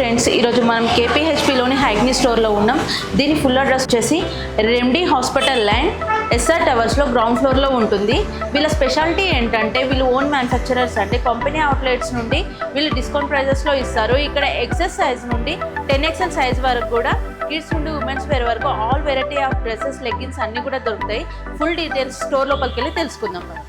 Friends, ఈరోజు మనం కేపీహెచ్పిలోని హైగ్నీ స్టోర్లో ఉన్నాం. దీని ఫుల్ అడ్రస్ వచ్చేసి రెమ్డీ హాస్పిటల్ లైన్ ఎస్ఆర్ టవర్స్లో గ్రౌండ్ ఫ్లోర్లో ఉంటుంది. వీళ్ళ స్పెషాలిటీ ఏంటంటే వీళ్ళు ఓన్ మ్యానుఫ్యాక్చరర్స్, అంటే కంపెనీ అవుట్లెట్స్ నుండి వీళ్ళు డిస్కౌంట్ ప్రైజెస్లో ఇస్తారు. ఇక్కడ ఎక్సెస్ సైజ్ నుండి 10XL సైజ్ వరకు కూడా, కిడ్స్ నుండి ఉమెన్స్ వేర్ వరకు all variety of dresses, leggings అన్నీ కూడా దొరుకుతాయి. ఫుల్ డీటెయిల్స్ స్టోర్ లోపలికి వెళ్ళి తెలుసుకుందాం మనం.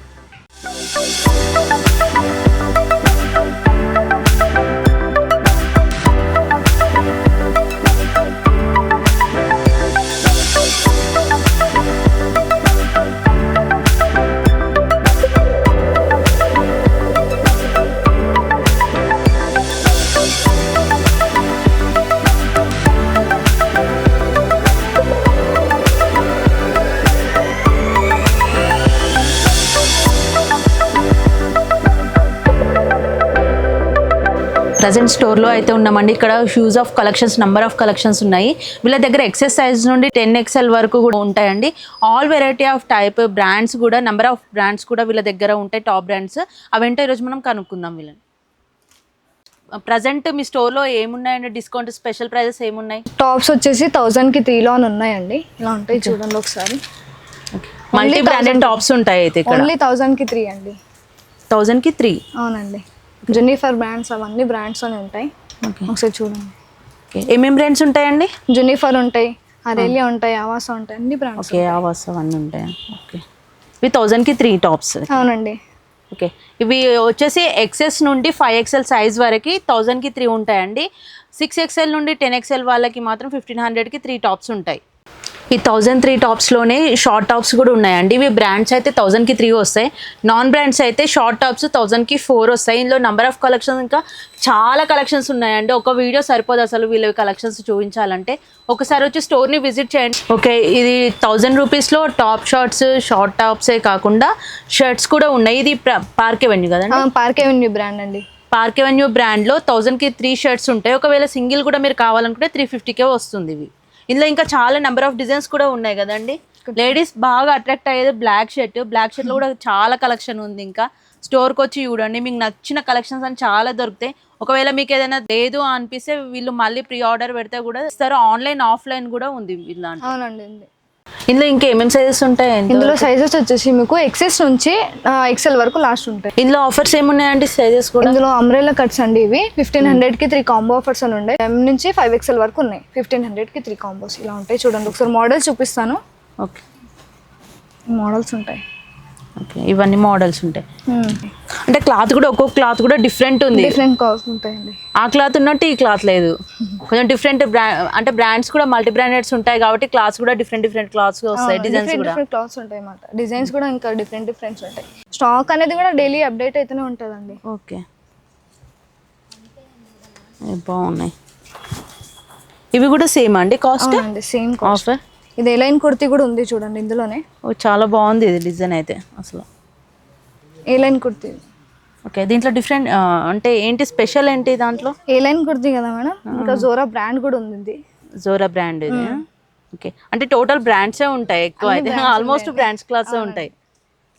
ప్రజెంట్ స్టోర్లో అయితే ఉన్నామండి. ఇక్కడ shoes of collections, number of collections ఉన్నాయి. వీళ్ళ దగ్గర ఎక్సెస్ సైజ్ నుండి 10XL వరకు కూడా ఉంటాయండి. All variety of type brands కూడా, నెంబర్ ఆఫ్ బ్రాండ్స్ కూడా వీళ్ళ దగ్గర ఉంటాయి, టాప్ బ్రాండ్స్. అవేంటో ఈరోజు మనం కనుక్కుందాం వీళ్ళని. ప్రజెంట్ మీ స్టోర్లో ఏమున్నాయండి? డిస్కౌంట్ స్పెషల్ ప్రైజెస్ ఏమున్నాయి? టాప్స్ వచ్చేసి 1000కి 3 ఉన్నాయండి. ఇలా ఉంటాయి, చూడండి ఒకసారి. మల్టీ బ్రాండెడ్ టాప్స్ ఉంటాయి అయితే ఇక్కడ. ఓన్లీ 1000కి 3 అండి. 1000కి 3? అవునండి. జెన్నిఫర్ బ్రాండ్స్ అవన్నీ బ్రాండ్స్ అని ఉంటాయి. ఒకసారి చూడండి. ఏమేమి బ్రాండ్స్ ఉంటాయండి? జెన్నిఫర్ ఉంటాయి, అరేలియా ఉంటాయి, ఆవాస ఉంటాయి, అన్ని బ్రాండ్స్. ఓకే, ఆవాస అవన్నీ ఉంటాయి. ఓకే, ఇవి 1000కి 3 టాప్స్. అవునండి. ఓకే, ఇవి వచ్చేసి ఎక్సెస్ నుండి 5XL సైజ్ వరకు 1000కి 3 ఉంటాయండి. 6XL నుండి 10XL వాళ్ళకి మాత్రం 1500కి 3 టాప్స్ ఉంటాయి. ఈ 1003 టాప్స్లోనే షార్ట్ టాప్స్ కూడా ఉన్నాయండి. ఇవి బ్రాండ్స్ అయితే 1000కి 3 వస్తాయి. నాన్ బ్రాండ్స్ అయితే షార్ట్ టాప్స్ 1000కి 4 వస్తాయి. ఇందులో నెంబర్ ఆఫ్ కలెక్షన్స్ ఇంకా చాలా కలెక్షన్స్ ఉన్నాయండి. ఒక వీడియో సరిపోదు అసలు వీళ్ళ కలెక్షన్స్ చూపించాలంటే. ఒకసారి వచ్చి స్టోర్ని విజిట్ చేయండి. ఓకే, ఇది 1000 రూపీస్లో టాప్ షార్ట్స్, షార్ట్ టాప్సే కాకుండా షర్ట్స్ కూడా ఉన్నాయి. ఇది పార్క్ ఎవెన్యూ కదండి? పార్క్ ఎవెన్యూ బ్రాండ్ అండి. పార్క్ ఎవెన్యూ బ్రాండ్లో 1000కి 3 షర్ట్స్ ఉంటాయి. ఒకవేళ సింగిల్ కూడా మీరు కావాలనుకుంటే 350కే వస్తుంది. ఇవి ఇందులో ఇంకా చాలా నెంబర్ ఆఫ్ డిజైన్స్ కూడా ఉన్నాయి కదండి. లేడీస్ బాగా అట్రాక్ట్ అయ్యేది బ్లాక్ షర్ట్లో కూడా చాలా కలెక్షన్ ఉంది. ఇంకా స్టోర్కి వచ్చి చూడండి, మీకు నచ్చిన కలెక్షన్స్ అని చాలా దొరుకుతాయి. ఒకవేళ మీకు ఏదైనా లేదు అనిపిస్తే వీళ్ళు మళ్ళీ ప్రీ ఆర్డర్ పెడితే కూడా ఇస్తారు. ఆన్లైన్, ఆఫ్లైన్ కూడా ఉంది వీళ్ళ. అవునండి. ఇందులో ఇంకా ఏమేమి సైజెస్ ఉంటాయి? ఇందులో సైజెస్ వచ్చేసి మీకు ఎక్సెస్ నుంచి XL వరకు లాస్ట్ ఉంటాయి. ఇందులో ఆఫర్స్ ఏమున్నాయండి? సైజెస్ కూడా ఇందులో అంబ్రెల్లా కట్స్ అండి. ఇవి 1500కి 3 కాంబో ఆఫర్స్ అని ఉన్నాయి. M నుంచి 5XL వరకు ఉన్నాయి. 1500కి 3 కాంబోస్ ఇలా ఉంటాయి. చూడండి ఒకసారి మోడల్స్ చూపిస్తాను. ఓకే, మోడల్స్ ఉంటాయి. ఓకే, ఇవన్నీ మోడల్స్ ఉంటాయి. అంటే క్లాత్ కూడా, ఒక్కొక్క క్లాత్ కూడా డిఫరెంట్ ఉంది. డిఫరెంట్ కాస్ట్ ఉంటాయండి. ఆ క్లాత్ ఉన్నట్టు ఈ క్లాత్ లేదు. కొంచెం డిఫరెంట్ అంటే బ్రాండ్స్ కూడా మల్టీ బ్రాండెడ్స్ ఉంటాయి కాబట్టి క్లాత్స్ కూడా డిఫరెంట్ క్లాత్స్ వస్తాయి. డిజైన్స్ కూడా డిఫరెంట్ క్లాత్స్ ఉంటాయి అన్నమాట. డిజైన్స్ కూడా ఇంకా డిఫరెంట్ ఉంటాయి. స్టాక్ అనేది కూడా డైలీ అప్డేట్ అయితేనే ఉంటుందండి. ఓకే, బాగున్నాయి. ఇవి కూడా సేమ్ అండి కాస్ట్? Same cost. ఇది ఎలైన్ కుర్తీ కూడా ఉంది చూడండి ఇందులోనే. చాలా బాగుంది ఇది డిజైన్ అయితే అసలు. ఎలైన్ కుర్తీ. ఓకే, దీంట్లో డిఫరెంట్ అంటే ఏంటి స్పెషల్ ఏంటి దాంట్లో? ఎలైన్ కుర్తీ కదా మేడం. ఇంకా జోరా బ్రాండ్ కూడా ఉంది. జోరా బ్రాండ్ ఇది. ఓకే, అంటే టోటల్ బ్రాండ్సే ఉంటాయి ఎక్కువ అయితే. ఆల్మోస్ట్ బ్రాండ్స్ క్లాత్సే ఉంటాయి.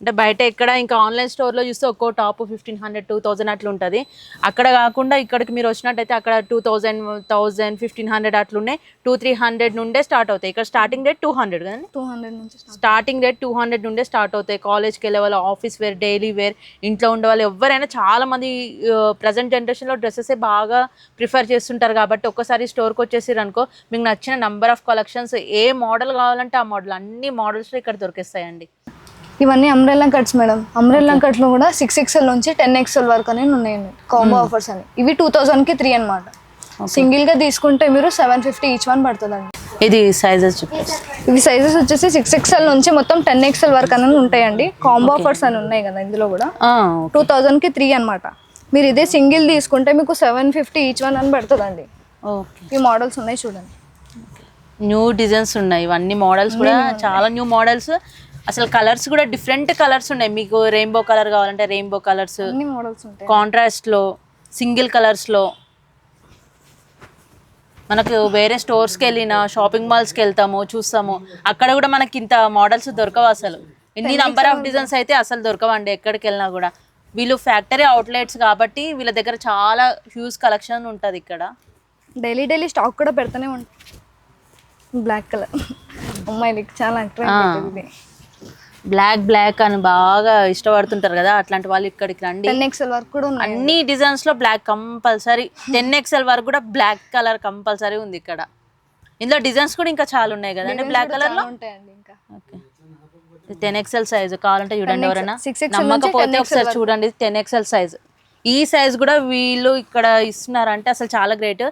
అంటే బయట ఎక్కడ ఇంకా ఆన్లైన్ స్టోర్లో చూస్తే ఒక్కో టాప్ 1500, 2000 అట్లా ఉంటుంది. అక్కడ కాకుండా ఇక్కడికి మీరు వచ్చినట్టయితే అక్కడ 2000, 1000, 1500 అట్లున్నాయి. 200-300 నుండే స్టార్ట్ అవుతాయి. ఇక్కడ స్టార్టింగ్ రేట్ 200 కదండి. 200 నుంచి స్టార్టింగ్ రేట్ 200 నుండే స్టార్ట్ అవుతాయి. కాలేజ్కి వెళ్ళే వాళ్ళు, ఆఫీస్ వేర్, డైలీ వేర్, ఇంట్లో ఉండే వాళ్ళు ఎవరైనా చాలా మంది ప్రజెంట్ జనరేషన్లో డ్రెస్సెసే బాగా ప్రిఫర్ చేస్తుంటారు. కాబట్టి ఒక్కసారి స్టోర్కి వచ్చేసారు అనుకో, మీకు నచ్చిన number of collections, A model కావాలంటే ఆ మోడల్, అన్ని మోడల్స్లో ఇక్కడ దొరికేస్తాయండి. ఇవన్నీ అంబ్రెల్లా కట్స్ మేడం. అంబ్రెల్లా కట్లో కూడా 6XL నుంచి 10XL వరకు అనేది ఉన్నాయండి కాంబో ఆఫర్స్ అని. ఇవి 2000కి 3 అనమాట. సింగిల్ గా తీసుకుంటే మీరు 750 ఈచ్ వన్ పడుతుందండి. ఇది సైజెస్ చూపిస్తాను. ఇవి సైజెస్ వచ్చేసి 6XL నుంచి మొత్తం 10XL వరకు అనేది ఉంటాయండి. కాంబో ఆఫర్స్ అని ఉన్నాయి కదా ఇందులో కూడా. 2000కి 3 అనమాట. మీరు ఇదే సింగిల్ తీసుకుంటే మీకు 750 ఈచ్ వన్ అని పడుతుందండి. ఈ మోడల్స్ ఉన్నాయి చూడండి. న్యూ డిజైన్స్ ఉన్నాయి. ఇవన్నీ మోడల్స్ కూడా చాలా న్యూ మోడల్స్. అసలు కలర్స్ కూడా డిఫరెంట్ కలర్స్ ఉన్నాయి. మీకు రెయిన్బో కలర్ కావాలంటే రెయిన్బో కలర్స్, అన్ని మోడల్స్ ఉంటాయి. కాంట్రాస్ట్లో, సింగిల్ కలర్స్లో. మనకు వేరే స్టోర్స్కి వెళ్ళినా, షాపింగ్ మాల్స్కి వెళ్తాము, చూస్తాము, అక్కడ కూడా మనకి ఇంత మోడల్స్ దొరకవు అసలు. ఇన్ని నంబర్ ఆఫ్ డిజైన్స్ అయితే అసలు దొరకవండి ఎక్కడికి వెళ్ళినా కూడా. వీళ్ళు ఫ్యాక్టరీ అవుట్లెట్స్ కాబట్టి వీళ్ళ దగ్గర చాలా హ్యూజ్ కలెక్షన్ ఉంటుంది ఇక్కడ. డైలీ స్టాక్ కూడా పెడతానే ఉంటాం. బ్లాక్ కలర్ అమ్మాయిలకి చాలా అట్రాక్ట్ ఇది. బ్లాక్ అని బాగా ఇష్టపడుతుంటారు కదా, అట్లాంటి వాళ్ళు ఇక్కడికి రండి. 10XL వరకు కూడా ఉన్నాయి. అన్ని డిజైన్స్ లో బ్లాక్ కంపల్సరీ, 10XL వరకు కూడా బ్లాక్ కలర్ కంపల్సరీ ఉంది ఇక్కడ. ఇందులో డిజైన్స్ కూడా ఇంకా చాలా ఉన్నాయి కదండి బ్లాక్ కలర్ లో. ఉంటాయండి ఇంకా. ఓకే, 10XL సైజ్ కావాలంటే చూడండి, ఎవరైనా 6XL నమ్మకపోతే ఒకసారి చూడండి. 10XL సైజ్, ఈ సైజ్ కూడా వీళ్ళు ఇక్కడ ఇస్తున్నారంటే అసలు చాలా గ్రేట్.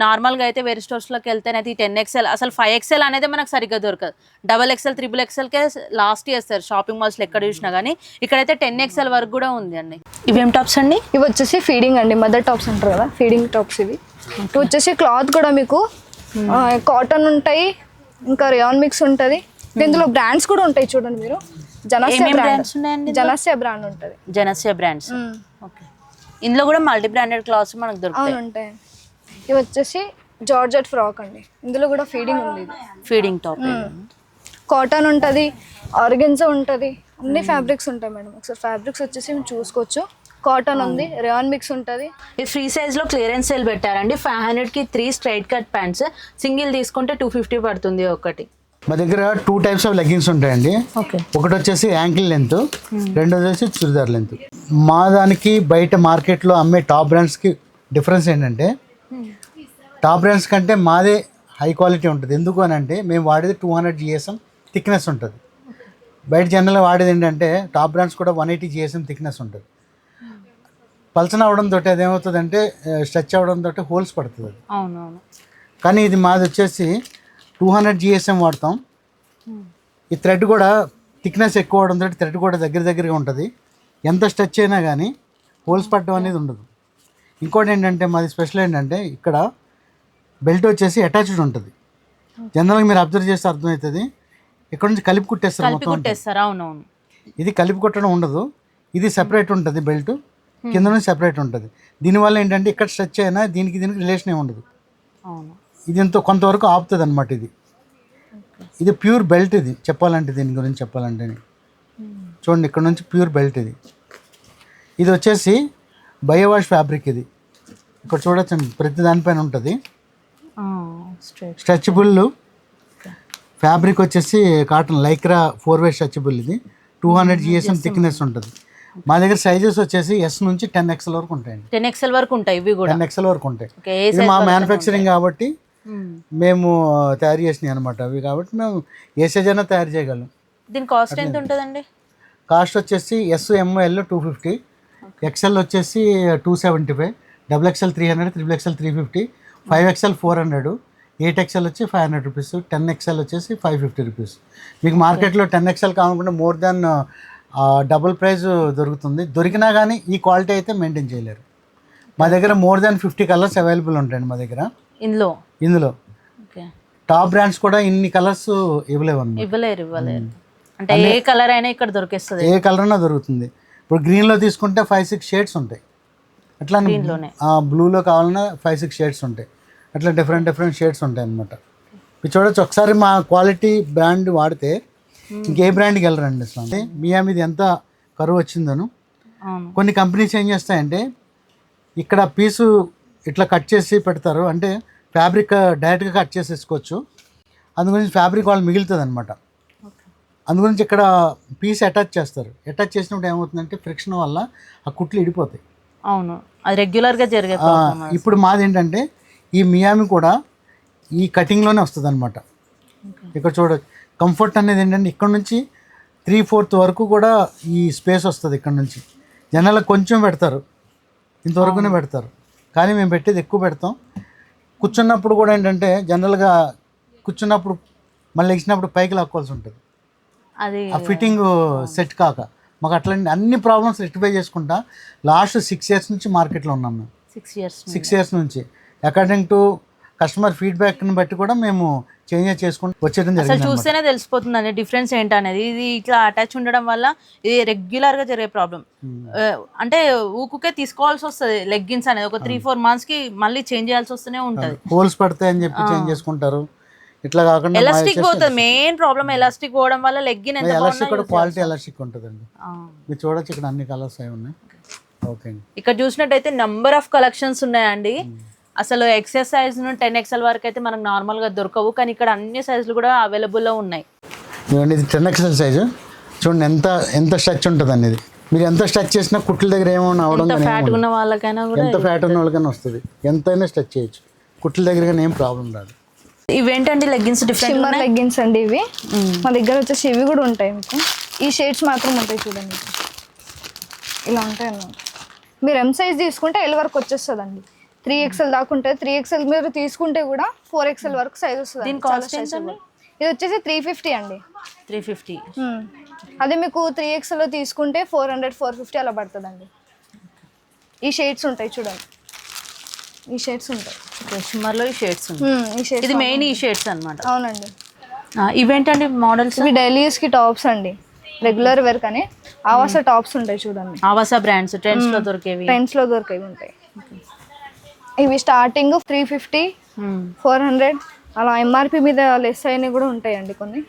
నార్మల్గా అయితే వేరే స్టోర్స్లోకి వెళ్తేనైతే ఈ 10XL, అసలు 5XL అనేది మనకు సరిగ్గా దొరకదు. XXL, XXLకే లాస్ట్ చేస్తారు షాపింగ్ మాల్స్లో ఎక్కడ చూసినా కానీ. ఇక్కడైతే 10XL వరకు కూడా ఉంది అండి. ఇవేం టాప్స్ అండి? ఇవి వచ్చేసి ఫీడింగ్ అండి, మదర్ టాప్స్ అంటారు కదా, ఫీడింగ్ టాప్స్ ఇవి. ఇవి వచ్చేసి క్లాత్ కూడా మీకు కాటన్ ఉంటాయి, ఇంకా రియాన్ మిక్స్ ఉంటుంది. ఇందులో బ్రాండ్స్ కూడా ఉంటాయి చూడండి మీరు. జనస్య బ్రాండ్ ఉంటుంది. జనస్య బ్రాండ్స్. ఓకే, ఇందులో కూడా మల్టీ బ్రాండెడ్ క్లాత్స్ మనకు దొరుకుతాయి. ఉంటాయి. ఇవి వచ్చేసి జార్జెట్ ఫ్రాక్ అండి, ఇందులో కూడా ఫీడింగ్ ఉంది. ఫీడింగ్ టాప్, కాటన్ ఉంటుంది, ఆర్గెన్జా ఉంటుంది, అన్ని ఫ్యాబ్రిక్స్ ఉంటాయి మేడం. ఒకసారి ఫ్యాబ్రిక్స్ వచ్చేసి మేము చూసుకోవచ్చు. కాటన్ ఉంది, రియాన్ మిక్స్ ఉంటుంది. ఈ ఫ్రీ సైజ్ లో క్లియరెన్స్ సేల్ పెట్టారండి. 500కి 3 స్ట్రైట్ కట్ ప్యాంట్స్, సింగిల్ తీసుకుంటే 250 పడుతుంది ఒకటి. మా దగ్గర 2 టైప్స్ ఆఫ్ లెగ్గిన్స్ ఉంటాయండి. ఒకటి వచ్చేసి యాంకిల్ లెంత్, రెండోది వచ్చి చుడిదార్ లెంత్. మా దానికి బయట మార్కెట్లో అమ్మే టాప్ బ్రాండ్స్కి డిఫరెన్స్ ఏంటంటే, టాప్ బ్రాండ్స్ కంటే మాదే హై క్వాలిటీ ఉంటుంది. ఎందుకు అని అంటే మేము వాడేది 200 GSM థిక్నెస్ ఉంటుంది. బయట జనరల్గా వాడేది ఏంటంటే టాప్ బ్రాండ్స్ కూడా 180 GSM థిక్నెస్ ఉంటుంది. పల్చన అవడంతో అదేమవుతుందంటే స్ట్రెచ్ అవడంతో హోల్స్ పడుతుంది. అవునవును. కానీ ఇది మాది వచ్చేసి 200 GSM వాడతాం. ఈ థ్రెడ్ కూడా థిక్నెస్ ఎక్కువ అవడంతో థ్రెడ్ కూడా దగ్గరగా ఉంటుంది. ఎంత స్ట్రెచ్ అయినా కానీ హోల్స్ పట్టడం అనేది ఉండదు. ఇంకోటి ఏంటంటే మాది స్పెషల్ ఏంటంటే ఇక్కడ బెల్ట్ వచ్చేసి అటాచ్డ్ ఉంటుంది. జనరల్గా మీరు అబ్జర్వ్ చేస్తే అర్థమవుతుంది, ఇక్కడ నుంచి కలిపి కుట్టేస్తారు మొత్తం. అవునవును. ఇది కలిపి కుట్టడం ఉండదు, ఇది సెపరేట్ ఉంటుంది. బెల్ట్ కింద నుంచి సెపరేట్ ఉంటుంది. దీనివల్ల ఏంటంటే ఇక్కడ స్ట్రెచ్ అయినా దీనికి రిలేషన్ ఏమి ఉండదు. అవును, ఇది ఎంతో కొంతవరకు ఆపుతుంది అనమాట. ఇది ప్యూర్ బెల్ట్. ఇది చెప్పాలంటే దీని గురించి చెప్పాలంటే చూడండి, ఇక్కడ నుంచి ప్యూర్ బెల్ట్ ఇది. ఇది వచ్చేసి బయోవాష్ ఫ్యాబ్రిక్. ఇది ఇక్కడ చూడొచ్చండి, ప్రతి దానిపైన ఉంటుంది. స్ట్రెచబుల్ ఫ్యాబ్రిక్ వచ్చేసి కాటన్ లైక్రా 4-way స్ట్రెచబుల్. ఇది 200 GSM థిక్నెస్ ఉంటుంది. మా దగ్గర సైజెస్ వచ్చేసి S నుంచి 10XL వరకు ఉంటాయండి. 10XL వరకు ఉంటాయి. ఇవి కూడా 10XL వరకు ఉంటాయి. ఇది మా మ్యానుఫ్యాక్చరింగ్ కాబట్టి మేము తయారు చేసినాయి అనమాట అవి. కాబట్టి మేము ఏ సైజ్ అయినా తయారు చేయగలం. దీని కాస్ట్ ఎంత ఉంటుందండి? కాస్ట్ వచ్చేసి SML 250, XL వచ్చేసి 275, XXL 300, XXL 350, 5XL 400, 8XL వచ్చి 500 రూపీస్, 10XL వచ్చేసి 550 రూపీస్. మీకు మార్కెట్లో 10XL కావాలనుకుంటే మోర్ దాన్ డబుల్ ప్రైస్ దొరుకుతుంది. దొరికినా కానీ ఈ క్వాలిటీ అయితే మెయింటైన్ చేయలేరు. మా దగ్గర మోర్ దాన్ 50 కలర్స్ అవైలబుల్ ఉంటాయండి మా దగ్గర. ఇందులో టాప్ బ్రాండ్స్ కూడా ఇన్ని కలర్స్ ఇవ్వలేరు. అంటే ఏ కలర్ అయినా ఇక్కడ దొరికేస్తుంది, ఏ కలర్ అయినా దొరుకుతుంది. ఇప్పుడు గ్రీన్లో తీసుకుంటే 5-6 షేడ్స్ ఉంటాయి. అట్లా బ్లూలో కావాలన్నా 5-6 షేడ్స్ ఉంటాయి. అట్లా డిఫరెంట్ షేడ్స్ ఉంటాయి అన్నమాట. మీరు చూడొచ్చు, ఒకసారి మా క్వాలిటీ బ్రాండ్ వాడితే ఇంకే బ్రాండ్కి వెళ్ళరండి అసలు. మియామిది ఎంత కరువు వచ్చిందను. కొన్ని కంపెనీస్ ఏం చేస్తాయంటే ఇక్కడ పీసు ఇట్లా కట్ చేసి పెడతారు, అంటే ఫ్యాబ్రిక్ డైరెక్ట్గా కట్ చేసేసుకోవచ్చు. అందుగురించి ఫ్యాబ్రిక్ వాళ్ళు మిగులుతుంది అనమాట. అందుగురించి ఇక్కడ పీస్ అటాచ్ చేస్తారు. అటాచ్ చేసినప్పుడు ఏమవుతుందంటే ఫ్రిక్షన్ వల్ల ఆ కుట్లు ఇడిపోతాయి. అవును, అది రెగ్యులర్గా జరిగే. ఇప్పుడు మాది ఏంటంటే ఈ మియామి కూడా ఈ కటింగ్లోనే వస్తుంది అనమాట. ఇక్కడ చూడవచ్చు, కంఫర్ట్ అనేది ఏంటంటే ఇక్కడ నుంచి 3/4 వరకు కూడా ఈ స్పేస్ వస్తుంది. ఇక్కడ నుంచి జనాలకు కొంచెం పెడతారు, ఇంతవరకునే పెడతారు. కానీ మేము పెట్టేది ఎక్కువ పెడతాం. కూర్చున్నప్పుడు కూడా ఏంటంటే జనరల్గా కూర్చున్నప్పుడు మళ్ళీ ఇచ్చినప్పుడు పైకి లాక్కోవాల్సి ఉంటుంది. అది ఆ ఫిట్టింగ్ సెట్ కాక మాకు అట్లాంటి అన్ని ప్రాబ్లమ్స్ రెక్టిఫై చేసుకుంటా లాస్ట్ 6 years నుంచి మార్కెట్లో ఉన్నాం మేము. 6 years నుంచి అకార్డింగ్ టు కస్టమర్ ఫీడ్బ్యాక్ని బట్టి కూడా మేము చేంజ్ చేసుకుంటూ వచ్చేయడం జరిగింది. అసలు చూస్తేనే తెలిసిపోతుందండి డిఫరెన్స్ ఏంటనేది. ఇది ఇట్లా అటాచ్ ఉండడం వల్ల ఇది రెగ్యులర్గా జరిగే ప్రాబ్లం. అంటే ఊకుకే తీసుకోవాల్సి వస్తుంది లెగ్గిన్స్ అనేది. ఒక 3-4 monthsకి మళ్ళీ చేంజ్ చేయాల్సి వస్తూనే ఉంటుంది. హోల్స్ పడతాయి అని చెప్పి చేంజ్ చేసుకుంటారు. ఇట్లా కాకుండా ఎలాస్టిక్ పోతుంది. మెయిన్ ప్రాబ్లం ఎలాస్టిక్ పోవడం వల్ల లెగ్గిన్ ఎంత ఎలాస్టిక్ కూడా క్వాలిటీ ఎలాస్టిక్ ఉంటుందండి. మీరు చూడొచ్చు, ఇక్కడ అన్ని కలర్స్ అవి ఉన్నాయి. ఓకే అండి. ఇక్కడ చూసినట్టయితే నెంబర్ ఆఫ్ కలెక్షన్స్ ఉన్నాయండి. అసలు ఎక్సెస్ సైజ్ నుండి 10XL వరకు అయితే మనకు నార్మల్గా దొరకవు, కానీ ఇక్కడ అన్ని సైజులు కూడా అవైలబుల్లో ఉన్నాయి. ఇవ్వండి, ఇది 10XL సైజు. చూడండి ఎంత స్ట్రెచ్ ఉంటుంది అనేది. మీరు ఎంత స్ట్రెచ్ చేసినా కుట్ల దగ్గర ఏమైనా అవడం ఎంత ఫ్యాట్ ఉన్న వాళ్ళకైనా కూడా, ఎంత ఫ్యాట్ ఉన్న వాళ్ళకైనా వస్తుంది. ఎంతైనా స్ట్రెచ్ చేయొచ్చు, కుట్ల దగ్గర కానీ ఏం ప్రాబ్లం రాదు. ఇవేంటండి లెగ్గిన్స్? షిమ్మర్ లెగ్గిన్స్ అండి ఇవి. మా దగ్గర వచ్చేసి ఇవి కూడా ఉంటాయి మీకు. ఈ షేడ్స్ మాత్రం ఉంటాయి చూడండి, ఇలా ఉంటాయి అన్నమాట. మీరు ఎం సైజ్ తీసుకుంటే ఎల్ వరకు వచ్చేస్తుందండి. 3XL దాకా ఉంటుంది. 3XL మీరు తీసుకుంటే కూడా 4XL వరకు సైజ్ వస్తుంది. దీని కాస్ట్ ఎంత? ఇది వచ్చేసి 350 అండి. 350. అదే మీకు 3XL తీసుకుంటే 400, 450 అలా పడుతుందండి. ఈ షేడ్స్ ఉంటాయి చూడండి, ఈ షేడ్స్ ఉంటాయి. షిమ్మర్లో ఈ షేడ్స్ ఈ షేడ్స్ ఇది మెయిన్ ఈ షేడ్స్ అన్నమాట. అవునండి. ఇవేంటండి మోడల్స్? ఇవి డైలీ యూస్కి టాప్స్ అండి, రెగ్యులర్ వేర్ కానీ. ఆవాస టాప్స్ ఉంటాయి చూడండి, ఆవాస బ్రాండ్స్ ట్రెండ్స్ లో దొరికేవి. ట్రెండ్స్ లో దొరికేవి ఉంటాయి. ఇవి స్టార్టింగ్ 350, 400 అలా ఎంఆర్పి మీద లెస్ అయినవి కూడా ఉంటాయండి కొన్ని.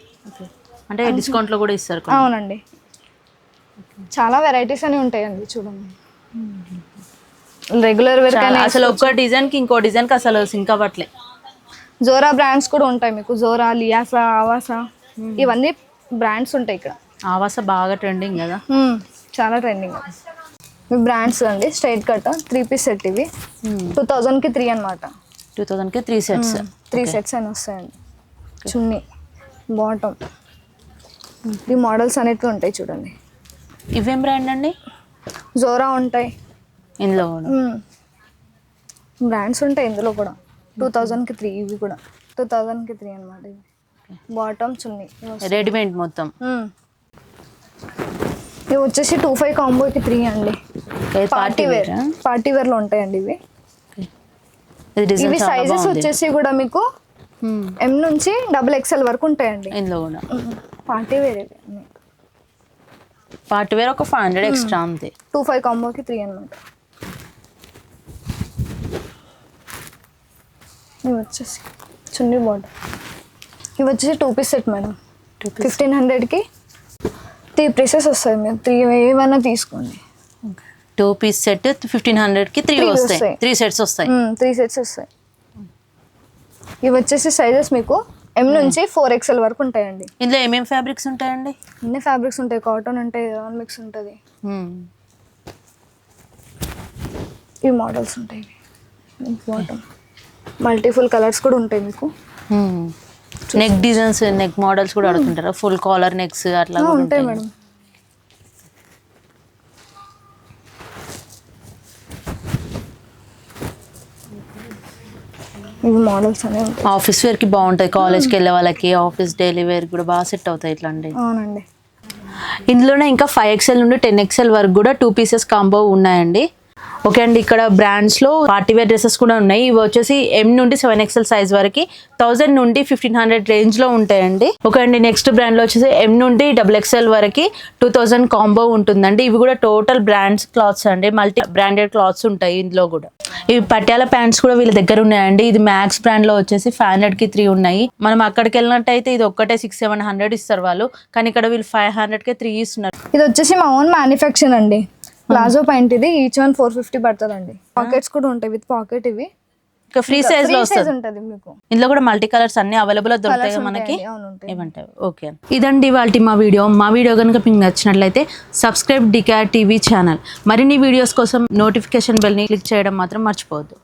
అంటే డిస్కౌంట్ లో కూడా ఇస్తారు. అవునండి, చాలా వెరైటీస్ అని ఉంటాయండి చూడండి. రెగ్యులర్ వేర్ కానీ అసలు ఒక్క డిజైన్ కి ఇంకో డిజైన్ కి అసలు సింక్ అవ్వట్లే. జోరా బ్రాండ్స్ కూడా ఉంటాయి మీకు. జోరా, లియాసా, ఆవాసా ఇవన్నీ బ్రాండ్స్ ఉంటాయి ఇక్కడ. ఆవాస బాగా ట్రెండింగ్ కదా. చాలా ట్రెండింగ్. మీ బ్రాండ్స్ అండి. స్ట్రైట్ కట్ 3 పీస్ సెట్ ఇవి 2000కి 3 అనమాట. 2000కి 3 సెట్స్. 3 సెట్స్ అని వస్తాయండి. చున్నీ, బాటమ్, ఈ మోడల్స్ అనేవి ఉంటాయి చూడండి. ఇవేం బ్రాండ్ అండి? జోరా ఉంటాయి ఇందులో. బ్రాండ్స్ ఉంటాయి ఇందులో కూడా. 2000కి 3 ఇవి కూడా 2000కి 3 అనమాట. ఇవి బాటమ్, చున్నీ రెడీమేడ్ మొత్తం. ఇవి వచ్చేసి 25 కాంబోకి 3 అండి. పార్టీ వేర్, పార్టీ వేర్లో ఉంటాయండి ఇవి. ఇవి సైజెస్ వచ్చేసి కూడా మీకు M నుంచి XXL వరకు ఉంటాయండి ఇందులో కూడా. పార్టీ వేర్ ఇవి. పార్టీ వేర్ ఒక 500 ఎక్స్ట్రా అంతే. 25 కాంబోకి 3 అనమాట. ఇవి వచ్చేసి చున్నీ బాటమ్. ఇవి వచ్చేసి 2 పీస్ సెట్ మేడం. 1500కి 3 పీసెస్ వస్తాయి. మీరు 3 ఏమైనా తీసుకోండి. 2 పీస్ సెట్ 1500కి 3 వస్తాయి. 3 సెట్స్ వస్తాయి. 3 సెట్స్ వస్తాయి. ఇవి వచ్చేసి సైజెస్ మీకు M నుంచి 4XL వరకు ఉంటాయండి. ఇందులో ఏమేమి ఫ్యాబ్రిక్స్ ఉంటాయండి? అన్ని ఫ్యాబ్రిక్స్ ఉంటాయి. కాటన్ ఉంటాయి, రాన్ మిక్స్ ఉంటుంది. ఈ మోడల్స్ ఉంటాయి. బాటమ్ మల్టీఫుల్ కలర్స్ కూడా ఉంటాయి మీకు. నెక్ డిజైన్స్, నెక్ మోడల్స్ కూడా అడుగుతుంటారా? ఫుల్ కాలర్ నెక్స్ అట్లా ఉంటాయి మేడం. ఇవి మోడల్స్ అనేవి ఉంటాయి. ఆఫీస్ వేర్ కి బాగుంటాయి. కాలేజ్కి వెళ్ళే వాళ్ళకి, ఆఫీస్ డైలీ వేర్ కూడా బాగా సెట్ అవుతాయి ఇట్లాంటి. అవునండి. ఇందులోనే ఇంకా 5XL నుండి 10XL వరకు కూడా 2 పీసెస్ కాంబో ఉన్నాయండి. ఓకే అండి, ఇక్కడ బ్రాండ్స్లో పార్టీ వేర్ డ్రెస్సెస్ కూడా ఉన్నాయి. ఇవి వచ్చేసి M నుండి 7XL సైజ్ వరకు 1000 నుండి 1500 రేంజ్లో ఉంటాయండి. ఓకే అండి, నెక్స్ట్ బ్రాండ్లో వచ్చేసి M నుండి XXL వరకు 2000 కాంబో ఉంటుందండి. ఇవి కూడా టోటల్ బ్రాండ్స్ క్లాత్స్ అండి, మల్టీ బ్రాండెడ్ క్లాత్స్ ఉంటాయి ఇందులో కూడా. ఇవి పట్యాల ప్యాంట్స్ కూడా వీళ్ళ దగ్గర ఉన్నాయండి. ఇది మ్యాక్స్ బ్రాండ్లో వచ్చేసి 500కి 3 ఉన్నాయి. మనం అక్కడికి వెళ్ళినట్టయితే ఇది ఒక్కటే 600-700 ఇస్తారు వాళ్ళు, కానీ ఇక్కడ వీళ్ళు 500కి 3 ఇస్తున్నారు. ఇది వచ్చేసి మా ఓన్ మ్యానుఫ్యాక్చర్ అండి. ప్లాజో పాయింట్ ఇది. ఈచ్ వన్ 450 పడుతుందండి. పాకెట్స్ కూడా ఉంటాయి విత్ పాకెట్. ఇవి ఇంకా ఫ్రీ సైజ్ లో వస్తుంది మీకు. ఇందులో కూడా మల్టీ కలర్స్ అన్ని అవైలబుల్ దొరుకుతాయి మనకి. ఏమంటారు? ఓకే, ఇదండి ఇవాల్టి మా వీడియో కనుక మీకు నచ్చినట్లయితే సబ్స్క్రైబ్ DKR TV ఛానల్. మరిన్ని వీడియోస్ కోసం నోటిఫికేషన్ బెల్ ని క్లిక్ చేయడం మాత్రం మర్చిపోవద్దు.